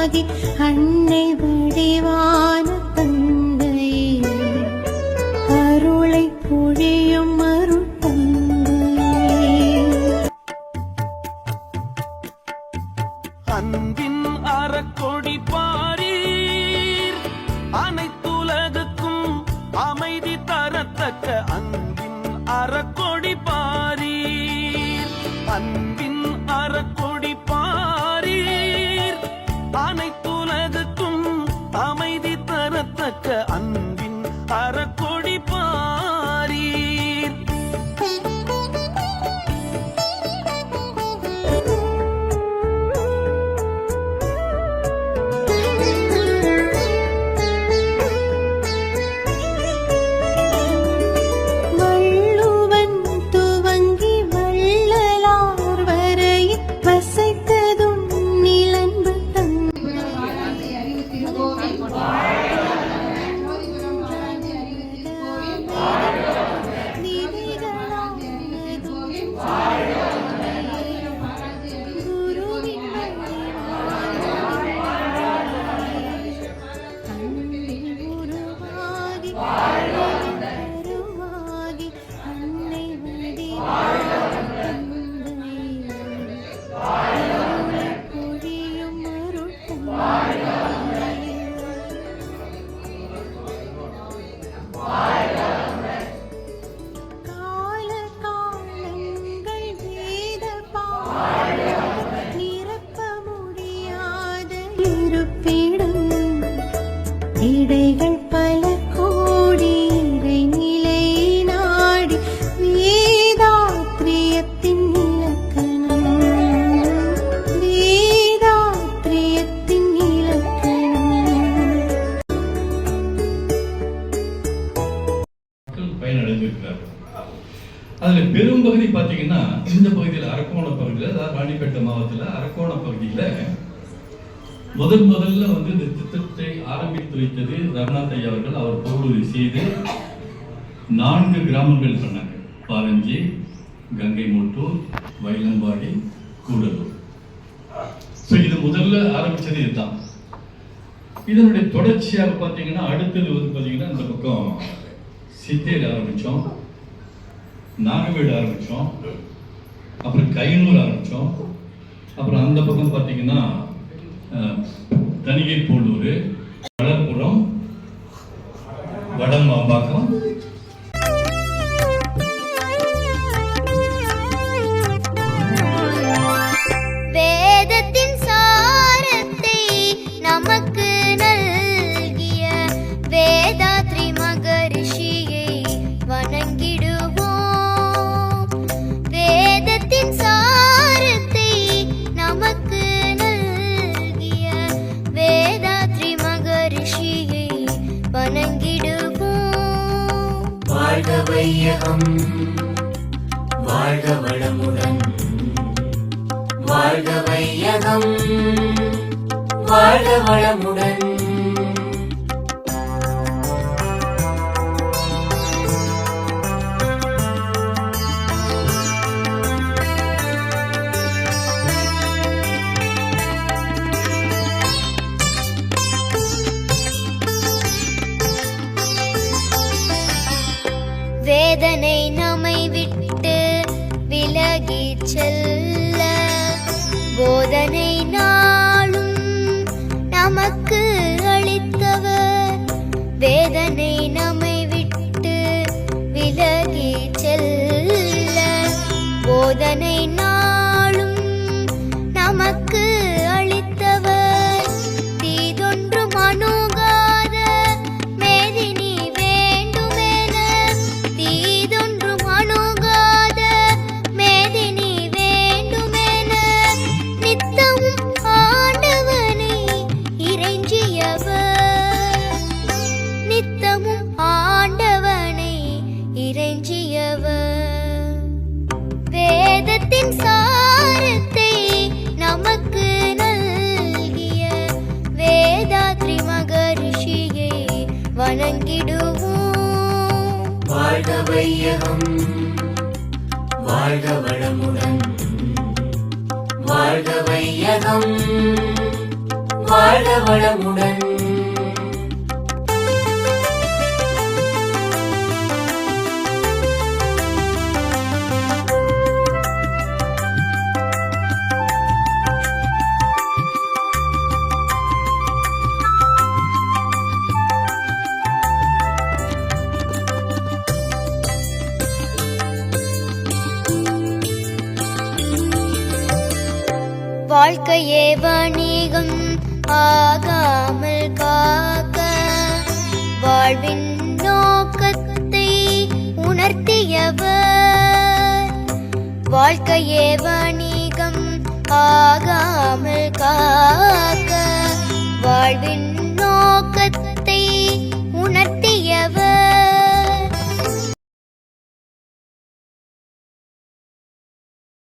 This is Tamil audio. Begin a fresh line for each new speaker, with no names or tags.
உருவாகி அன்னை வடிவான தந்தை அருளை பொழியும் அருள் தந்தை.
அன்பின் அறக்கொடி பாரீர், அனைத்துலகுக்கும் அமைதி தரத்தக்க அன்பின் அறக்கொடி பாரீர். அன்பின் அறக்கொடி பாரீர், அனைத்துலகுக்கும் அமைதி தரத்தக்க அன்பின் அறக்கொடி பாரீர்.
வள்ளுவன் துவங்கி வள்ளலார் வரை வசைத்ததும் நிலன்பு உருவாகி அன்னை வடிவான பொழியும் அருள் கால காலங்கள் வேத பாடம் நிரப்ப முடியாத இருப்பிடம் இடைகள் பல கோடி இறைநிலை நாடி வேதாத்ரியத்தின் இலக்கணம் வேதாத்ரியத்தின் இலக்கணம்.
பயனடைந்திருக்கிறார்கள். அதுல பெரும் பகுதி பாத்தீங்கன்னா இந்த பகுதியில் அரக்கோண பகுதியில், அதாவது ராணிப்பேட்டை மாவட்டத்தில் அரக்கோண பகுதியில முதல்ல வந்து இந்த திட்டத்தை ஆரம்பித்து வைத்தது ரகுநாத் ஐயா அவர்கள். அவர் பொருளுதவி செய்து 4 கிராமங்கள் சொன்னாங்க: பாரஞ்சி, கங்கை மூட்டூர், வயலம்பாடி, கூடலூர். இது முதல்ல ஆரம்பிச்சது இதுதான். இதனுடைய தொடர்ச்சியாக பார்த்தீங்கன்னா அடுத்தது வந்து பார்த்தீங்கன்னா இந்த பக்கம் சித்தேரி ஆரம்பித்தோம், நாகவேடு ஆரம்பித்தோம், அப்புறம் கைனூர் ஆரம்பித்தோம், அப்புறம் அந்த பக்கம் பார்த்தீங்கன்னா தணிகை போலூர், வளர்புறம், வடமாம்பாக்கம்.
வேதத்தின் சாரத்தை நமக்கு நல்கிய வேதாத்ரி மகரிஷியை வணங்கிடுவோம். வேதத்தின் சாரத்தை நமக்கு நல்கிய வேதாத்ரி மகரிஷியை வணங்கிடுவோம்.
வாழ்க வையகம், வாழ்க வளமுடன், வாழ்க வையகம், வாழ்க வளமுடன்.
வேதனை நம்மை விட்டு விலகிச் செல்ல போதனை நாளும் நமக்கு அளித்தவர். வேதனை நம்மை விட்டு விலகிச் செல்ல போதனை நாளும் நமக்கு அளித்தவர். தீதொன்றும் அணுகாத மேதினி வேண்டுமென, தீதொன்றும் அணுகாத மேதினி வேண்டுமென நித்தமும் ஆண்டவனை இறைஞ்சியவர், நித்தமும் ஆண்டவனை இறைஞ்சியவர். வேதத்தின் சாரத்தை நமக்கு நல்கிய வேதாத்ரி மகரிஷியை வணங்கிடுவோம்.
வாழ்க வையகம், வாழ்க வளமுடன், வாழ்க வையகம், வாழ்க வளமுடன்.
வாழ்க்கையே வணிகம் ஆகாமல் காக்க வாழ்வின் நோக்கத்தை உணர்த்தியவர். வாழ்க்கையே வணிகம் ஆகாமல் காக்க